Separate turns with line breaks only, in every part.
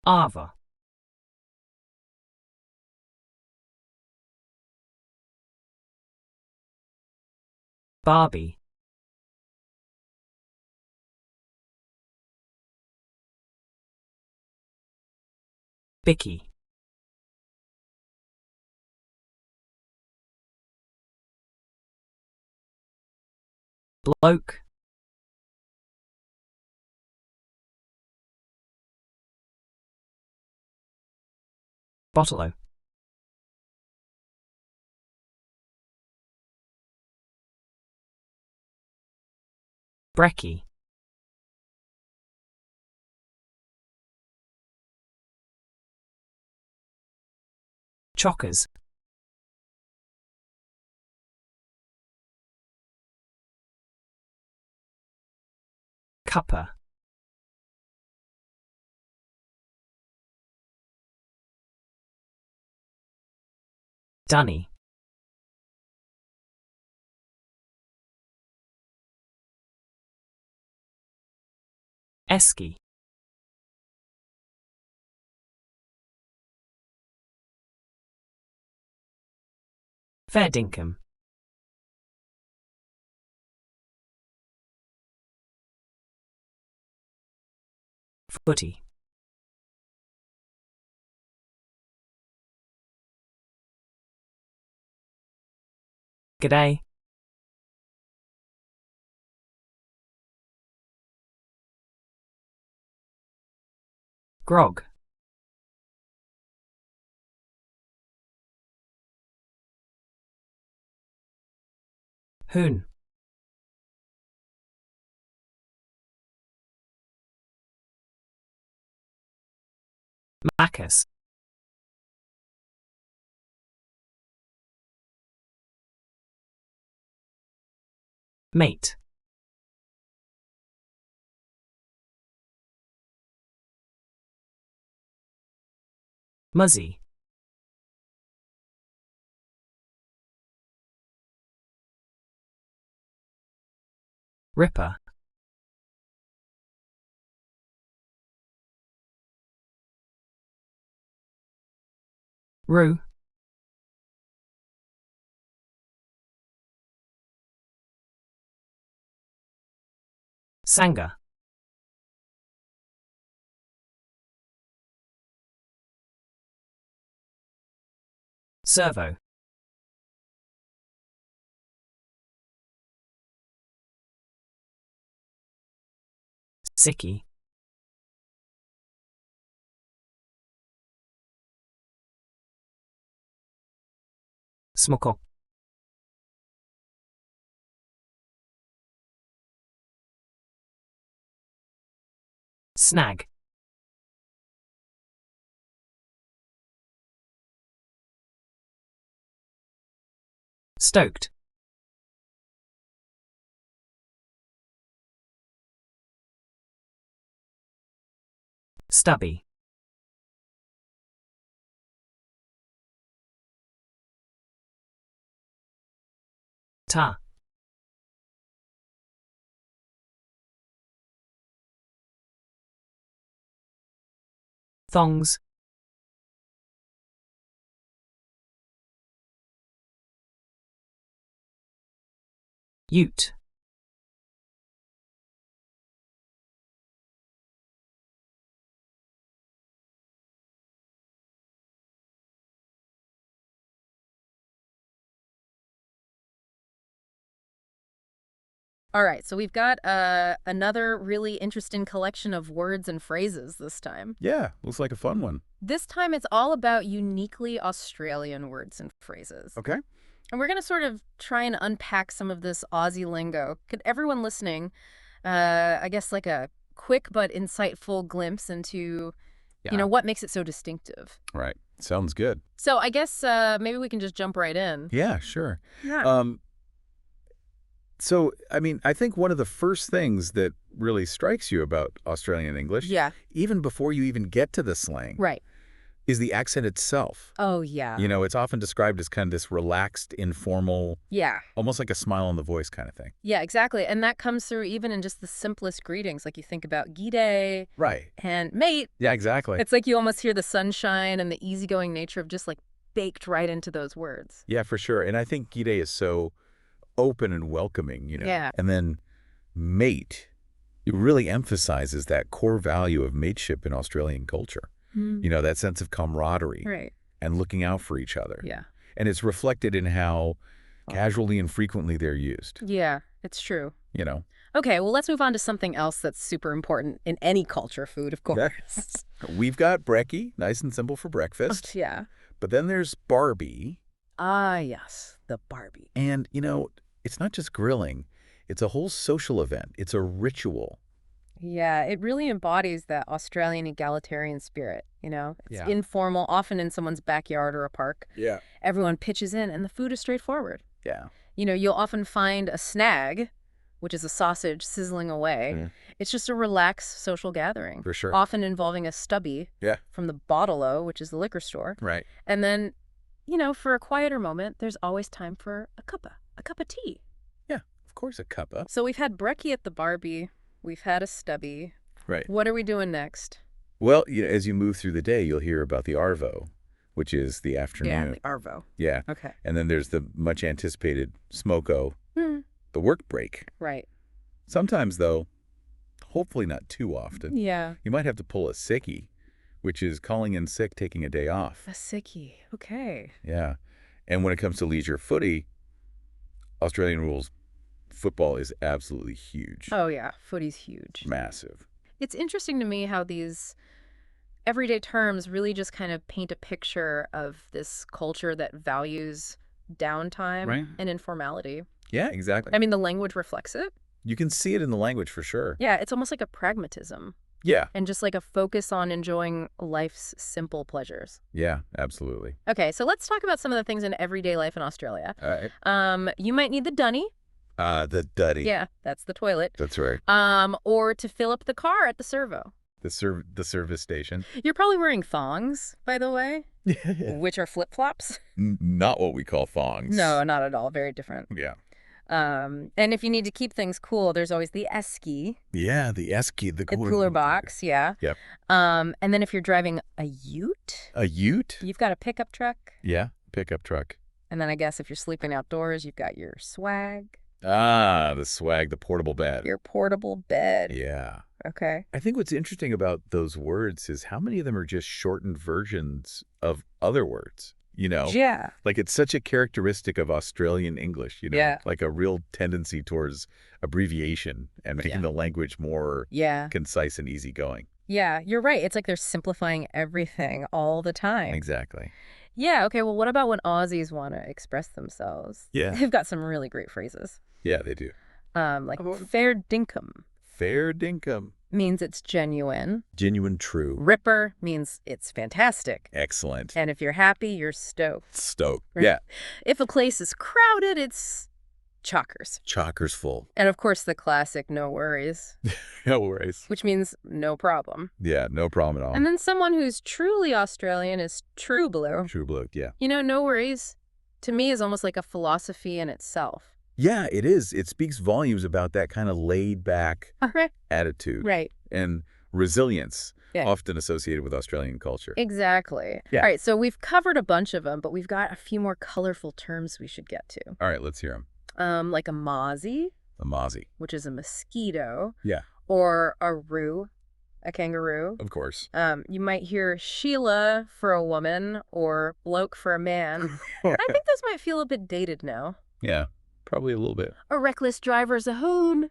Ava. Barbie. Bicky. Bloke. Bottle-o. Brekkie. Chockers. Cuppa. Dunny. Esky. Fair dinkum. Footy. G'day. Grog. Hoon. Macus. Mate. Muzzy. Ripper. Roo. Sanga. Servo. Sicky. Smoko. Snag. Stoked. Stubby. Ta. Thongs. Ute.
All right, so we've got another really interesting collection of words and phrases this time.
Yeah, looks like a fun one.
This time it's all about uniquely Australian words and phrases.
Okay.
And we're going to sort of try and unpack some of this Aussie lingo. Could everyone listening, I guess like a quick but insightful glimpse into,
Yeah.
what makes it so distinctive?
Right. Sounds good.
So I guess maybe we can just jump right in.
Yeah, sure.
Yeah.
So, I mean, I think one of the first things that really strikes you about Australian English,
Yeah.
even before you even get to the slang,
Right.
is the accent itself.
Oh, yeah.
You know, it's often described as kind of this relaxed, informal,
Yeah.
almost like a smile on the voice kind of thing.
Yeah, exactly. And that comes through even in just the simplest greetings. Like you think about g'day
Right.
and mate.
Yeah, exactly.
It's like you almost hear the sunshine and the easygoing nature of just like baked right into those words.
Yeah, for sure. And I think g'day is so open and welcoming, you know.
Yeah.
And then mate, it really emphasizes that core value of mateship in Australian culture. You know, that sense of camaraderie
Right.
and looking out for each other.
Yeah.
And it's reflected in how casually and frequently they're used,
Yeah, it's true.
you know.
Okay, well, let's move on to something else that's super important in any culture, food, of course.
We've got brekkie, nice and simple for breakfast.
Yeah.
But then there's barbie.
Ah, yes, the Barbie.
And, you know, it's not just grilling. It's a whole social event. It's a ritual.
Yeah, it really embodies that Australian egalitarian spirit, you know? It's
Yeah.
informal, often in someone's backyard or a park.
Yeah.
Everyone pitches in, and the food is straightforward.
Yeah.
You know, you'll often find a snag, which is a sausage sizzling away.
Mm.
It's just a relaxed social gathering.
For sure.
Often involving a stubby
Yeah.
from the bottle-o, which is the liquor store.
Right.
And then, you know, for a quieter moment, there's always time for a cuppa of tea.
Yeah. Of course, a cuppa.
So we've had brekkie at the Barbie. We've had a stubby.
Right.
What are we doing next?
Well, you know, as you move through the day, you'll hear about the arvo, which is the afternoon.
the arvo.
Yeah.
Okay.
And then there's the much anticipated smoko,
Hmm.
the work break.
Right.
Sometimes, though, hopefully not too often,
Yeah.
you might have to pull a sickie, which is calling in sick, taking a day off.
A sickie. Okay.
Yeah. And when it comes to leisure footy, Australian rules, football is absolutely huge.
Oh, yeah. Footy's huge.
Massive.
It's interesting to me how these everyday terms really just kind of paint a picture of this culture that values downtime
Right.
and informality.
Yeah, exactly.
I mean, the language reflects it.
You can see it in the language for sure.
Yeah, it's almost like a pragmatism
Yeah.
and just like a focus on enjoying life's simple pleasures.
Yeah, absolutely.
Okay, so let's talk about some of the things in everyday life in Australia.
All right.
You might need the dunny.
The duddy.
Yeah, that's the toilet.
That's right.
Or to fill up the car at the servo.
The service station.
You're probably wearing thongs, by the way, which are flip-flops.
Not what we call thongs.
No, not at all. Very different.
Yeah.
And if you need to keep things cool, there's always the esky,
Yeah, the esky, the
the
cooler.
cooler box. Yeah.
Yep.
And then if you're driving a ute,
A ute?
you've got a pickup truck.
Yeah, pickup truck.
And then I guess if you're sleeping outdoors, you've got your swag,
Ah, the swag, the portable bed.
your portable bed.
Yeah.
Okay.
I think what's interesting about those words is how many of them are just shortened versions of other words, you know?
Yeah.
Like it's such a characteristic of Australian English, you know?
Yeah.
Like a real tendency towards abbreviation and making
Yeah.
the language more
Yeah.
concise and easygoing.
Yeah, you're right. It's like they're simplifying everything all the time.
Exactly.
Yeah, okay, well, what about when Aussies want to express themselves?
Yeah.
They've got some really great phrases.
Yeah, they do.
Like
How about-
fair dinkum
Fair dinkum.
means it's genuine.
Genuine true.
Ripper means it's fantastic.
Excellent.
And if you're happy, you're stoked.
Stoked.
Right.
Yeah.
If a place is crowded, it's chockers.
Chockers full.
And of course, the classic no worries,
No worries.
which means no problem.
Yeah, no problem at all.
And then someone who's truly Australian is true blue.
True bloke, yeah.
You know, no worries to me is almost like a philosophy in itself.
Yeah, it is. It speaks volumes about that kind of laid back
All right.
attitude
Right.
and resilience
Yeah.
often associated with Australian culture.
Exactly.
Yeah.
All right, so we've covered a bunch of them, but we've got a few more colorful terms we should get to.
All right, let's hear them.
Like a mozzie,
The mozzie.
which is a mosquito.
Yeah.
Or a roo, a kangaroo.
Of course.
You might hear Sheila for a woman or bloke for a man. I think those might feel a bit dated now.
Yeah, probably a little bit.
A reckless driver's a hoon.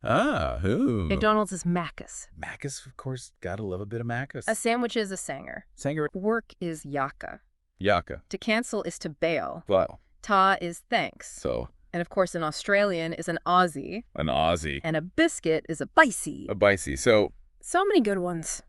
Ah, who?
McDonald's is Macus.
Macus, of course. Gotta love a bit of Macus.
A sandwich is a sanger.
Sanger.
Work is yaka.
Yaka.
To cancel is to bail.
Well,
Ta is thanks.
so
And of course, an Australian is an Aussie.
an Aussie.
And a biscuit is a bicey.
A bicey. So
So many good ones.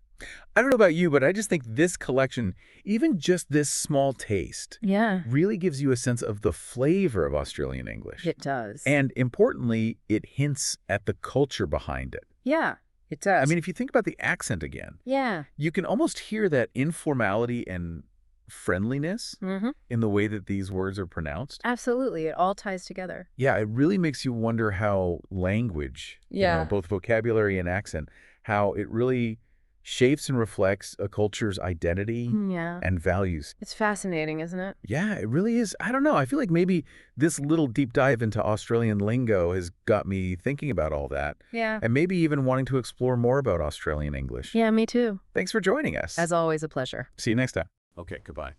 I don't know about you, but I just think this collection, even just this small taste,
Yeah,
really gives you a sense of the flavor of Australian English.
it does.
And importantly, it hints at the culture behind it.
Yeah. It does.
I mean, if you think about the accent again,
yeah.
you can almost hear that informality and friendliness
Mm-hmm.
in the way that these words are pronounced.
Absolutely. It all ties together.
Yeah, it really makes you wonder how language,
Yeah.
both vocabulary and accent, how it really shapes and reflects a culture's identity
Yeah.
and values.
It's fascinating, isn't it?
Yeah, it really is. I don't know. I feel like maybe this little deep dive into Australian lingo has got me thinking about all that,
Yeah.
and maybe even wanting to explore more about Australian English.
Yeah, me too.
Thanks for joining us.
As always, a pleasure.
See you next time. Okay, goodbye.